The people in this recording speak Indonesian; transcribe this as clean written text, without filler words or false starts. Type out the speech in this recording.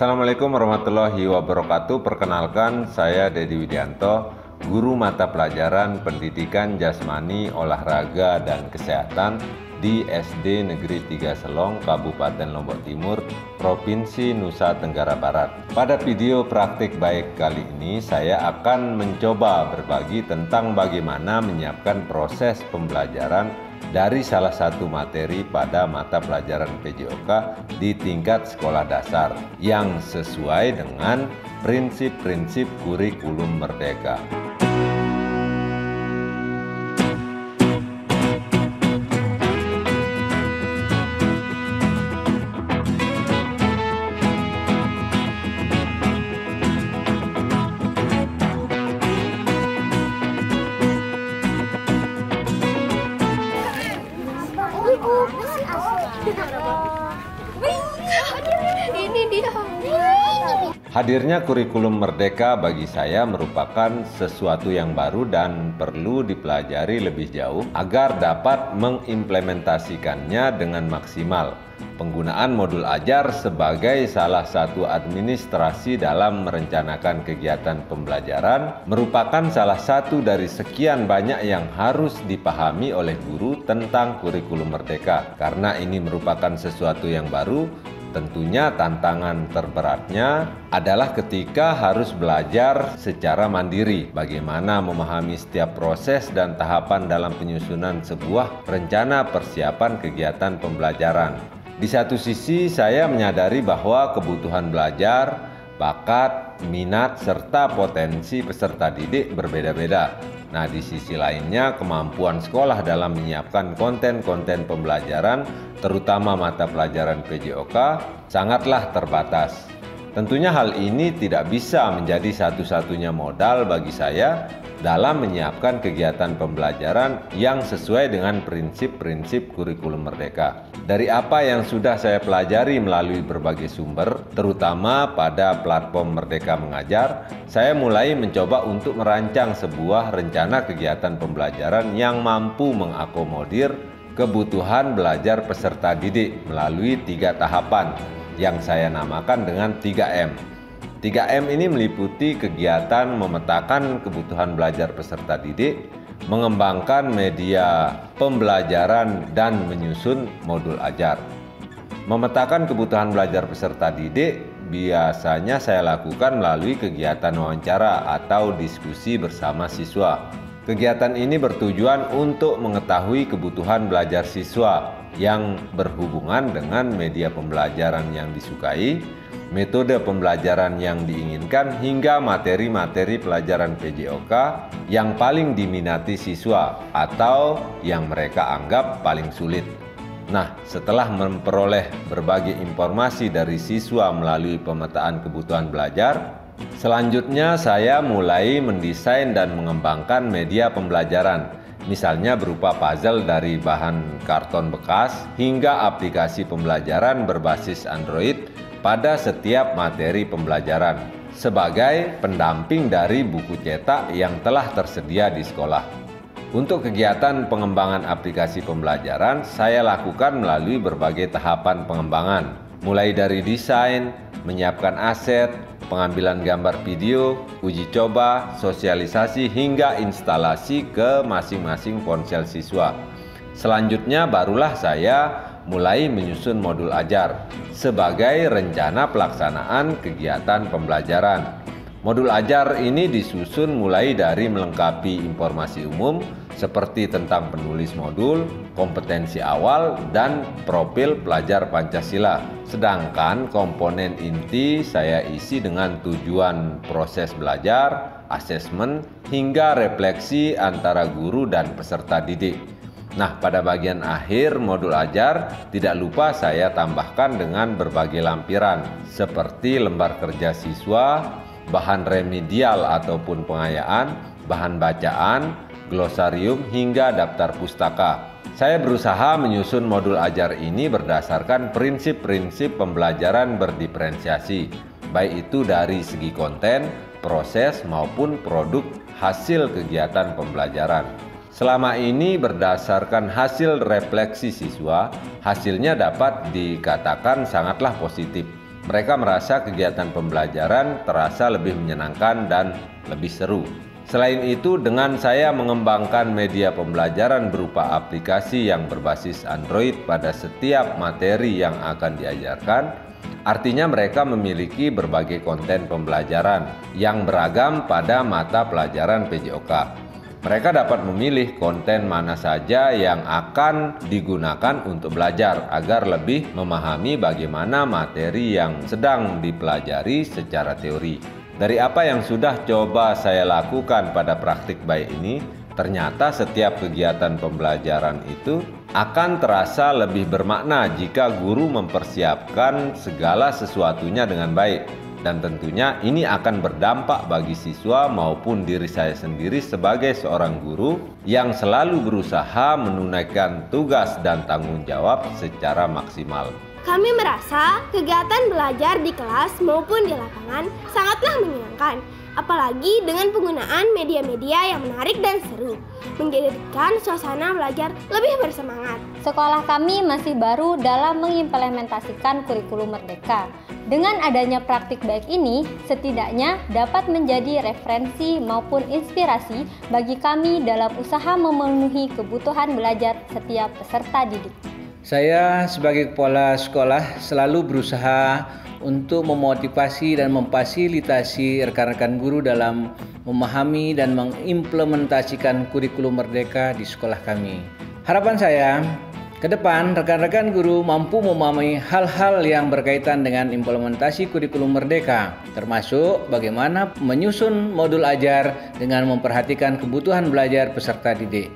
Assalamualaikum warahmatullahi wabarakatuh. Perkenalkan, saya Dedi Widianto, guru mata pelajaran Pendidikan Jasmani, Olahraga, dan Kesehatan di SD Negeri 3 Selong, Kabupaten Lombok Timur, Provinsi Nusa Tenggara Barat. Pada video praktik baik kali ini, saya akan mencoba berbagi tentang bagaimana menyiapkan proses pembelajaran dari salah satu materi pada mata pelajaran PJOK di tingkat sekolah dasar yang sesuai dengan prinsip-prinsip kurikulum merdeka. Ini dia. Hadirnya kurikulum merdeka bagi saya merupakan sesuatu yang baru dan perlu dipelajari lebih jauh agar dapat mengimplementasikannya dengan maksimal. Penggunaan modul ajar sebagai salah satu administrasi dalam merencanakan kegiatan pembelajaran merupakan salah satu dari sekian banyak yang harus dipahami oleh guru tentang kurikulum merdeka. Karena ini merupakan sesuatu yang baru, tentunya tantangan terberatnya adalah ketika harus belajar secara mandiri bagaimana memahami setiap proses dan tahapan dalam penyusunan sebuah rencana persiapan kegiatan pembelajaran. Di satu sisi saya menyadari bahwa kebutuhan belajar, bakat, minat, serta potensi peserta didik berbeda-beda. Nah, di sisi lainnya kemampuan sekolah dalam menyiapkan konten-konten pembelajaran, terutama mata pelajaran PJOK, sangatlah terbatas. Tentunya hal ini tidak bisa menjadi satu-satunya modal bagi saya dalam menyiapkan kegiatan pembelajaran yang sesuai dengan prinsip-prinsip kurikulum merdeka. Dari apa yang sudah saya pelajari melalui berbagai sumber, terutama pada platform Merdeka Mengajar, saya mulai mencoba untuk merancang sebuah rencana kegiatan pembelajaran yang mampu mengakomodir kebutuhan belajar peserta didik melalui 3 tahapan yang saya namakan dengan 3M. 3M ini meliputi kegiatan memetakan kebutuhan belajar peserta didik, mengembangkan media pembelajaran, dan menyusun modul ajar. Memetakan kebutuhan belajar peserta didik biasanya saya lakukan melalui kegiatan wawancara atau diskusi bersama siswa. Kegiatan ini bertujuan untuk mengetahui kebutuhan belajar siswa yang berhubungan dengan media pembelajaran yang disukai, metode pembelajaran yang diinginkan, hingga materi-materi pelajaran PJOK yang paling diminati siswa atau yang mereka anggap paling sulit. Nah, setelah memperoleh berbagai informasi dari siswa melalui pemetaan kebutuhan belajar, selanjutnya saya mulai mendesain dan mengembangkan media pembelajaran, misalnya berupa puzzle dari bahan karton bekas hingga aplikasi pembelajaran berbasis Android pada setiap materi pembelajaran sebagai pendamping dari buku cetak yang telah tersedia di sekolah. Untuk kegiatan pengembangan aplikasi pembelajaran, saya lakukan melalui berbagai tahapan pengembangan, mulai dari desain, menyiapkan aset, pengambilan gambar video, uji coba, sosialisasi, hingga instalasi ke masing-masing ponsel siswa. Selanjutnya barulah saya mulai menyusun modul ajar sebagai rencana pelaksanaan kegiatan pembelajaran. Modul ajar ini disusun mulai dari melengkapi informasi umum seperti tentang penulis modul, kompetensi awal, dan profil pelajar Pancasila. Sedangkan komponen inti saya isi dengan tujuan proses belajar, asesmen, hingga refleksi antara guru dan peserta didik. Nah, pada bagian akhir modul ajar, tidak lupa saya tambahkan dengan berbagai lampiran seperti lembar kerja siswa, bahan remedial ataupun pengayaan, bahan bacaan, glosarium, hingga daftar pustaka. Saya berusaha menyusun modul ajar ini berdasarkan prinsip-prinsip pembelajaran berdiferensiasi, baik itu dari segi konten, proses, maupun produk hasil kegiatan pembelajaran. Selama ini berdasarkan hasil refleksi siswa, hasilnya dapat dikatakan sangatlah positif. Mereka merasa kegiatan pembelajaran terasa lebih menyenangkan dan lebih seru. Selain itu, dengan saya mengembangkan media pembelajaran berupa aplikasi yang berbasis Android pada setiap materi yang akan diajarkan, artinya mereka memiliki berbagai konten pembelajaran yang beragam pada mata pelajaran PJOK. Mereka dapat memilih konten mana saja yang akan digunakan untuk belajar agar lebih memahami bagaimana materi yang sedang dipelajari secara teori. Dari apa yang sudah coba saya lakukan pada praktik baik ini, ternyata setiap kegiatan pembelajaran itu akan terasa lebih bermakna jika guru mempersiapkan segala sesuatunya dengan baik. Dan tentunya ini akan berdampak bagi siswa maupun diri saya sendiri sebagai seorang guru yang selalu berusaha menunaikan tugas dan tanggung jawab secara maksimal. Kami merasa kegiatan belajar di kelas maupun di lapangan sangatlah menyenangkan, apalagi dengan penggunaan media-media yang menarik dan seru, menjadikan suasana belajar lebih bersemangat. Sekolah kami masih baru dalam mengimplementasikan kurikulum Merdeka. Dengan adanya praktik baik ini, setidaknya dapat menjadi referensi maupun inspirasi bagi kami dalam usaha memenuhi kebutuhan belajar setiap peserta didik. Saya sebagai kepala sekolah selalu berusaha untuk memotivasi dan memfasilitasi rekan-rekan guru dalam memahami dan mengimplementasikan kurikulum Merdeka di sekolah kami. Harapan saya, ke depan rekan-rekan guru mampu memahami hal-hal yang berkaitan dengan implementasi kurikulum Merdeka, termasuk bagaimana menyusun modul ajar dengan memperhatikan kebutuhan belajar peserta didik.